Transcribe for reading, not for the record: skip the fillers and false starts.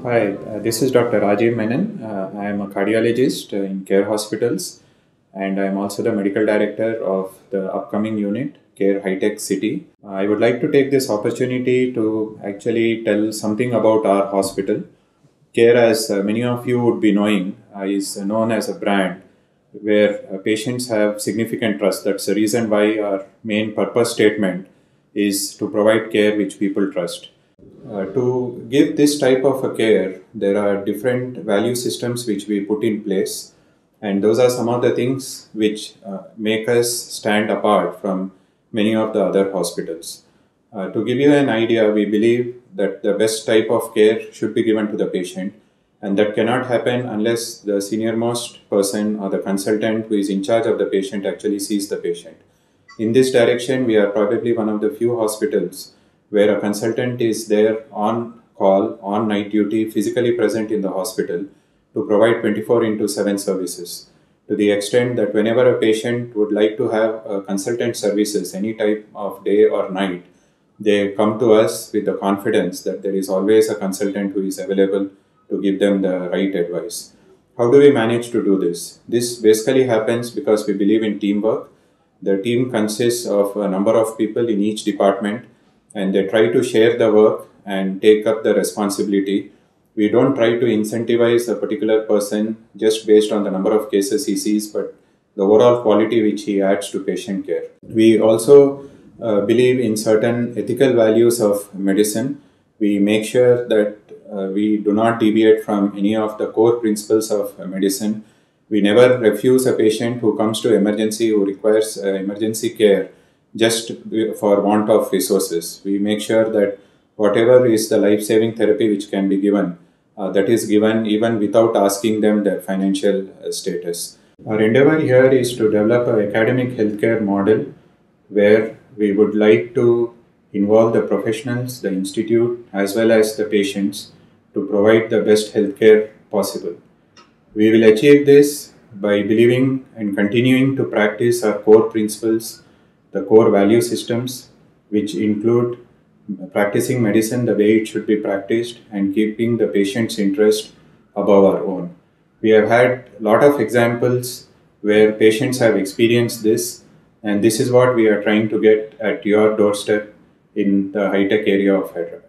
Hi, this is Dr. Rajiv Menon. I am a cardiologist in Care Hospitals, and I am also the medical director of the upcoming unit, Care High Tech City. I would like to take this opportunity to actually tell something about our hospital. Care, as many of you would be knowing, is known as a brand where patients have significant trust. That's the reason why our main purpose statement is to provide care which people trust. To give this type of a care, there are different value systems which we put in place, and those are some of the things which make us stand apart from many of the other hospitals. To give you an idea, we believe that the best type of care should be given to the patient, and that cannot happen unless the senior-most person or the consultant who is in charge of the patient actually sees the patient. In this direction, we are probably one of the few hospitals where a consultant is there on call, on night duty, physically present in the hospital to provide 24/7 services. To the extent that whenever a patient would like to have consultant services, any type of day or night, they come to us with the confidence that there is always a consultant who is available to give them the right advice. How do we manage to do this? This basically happens because we believe in teamwork. The team consists of a number of people in each department, and they try to share the work and take up the responsibility. We don't try to incentivize a particular person just based on the number of cases he sees, but the overall quality which he adds to patient care. We also believe in certain ethical values of medicine. We make sure that we do not deviate from any of the core principles of medicine. We never refuse a patient who comes to emergency, who requires emergency care just for want of resources. We make sure that whatever is the life-saving therapy which can be given, that is given even without asking them their financial status. Our endeavor here is to develop an academic healthcare model where we would like to involve the professionals, the institute, as well as the patients to provide the best healthcare possible. We will achieve this by believing and continuing to practice our core principles, the core value systems, which include practicing medicine the way it should be practiced and keeping the patient's interest above our own. We have had a lot of examples where patients have experienced this, and this is what we are trying to get at your doorstep in the high-tech area of Hyderabad.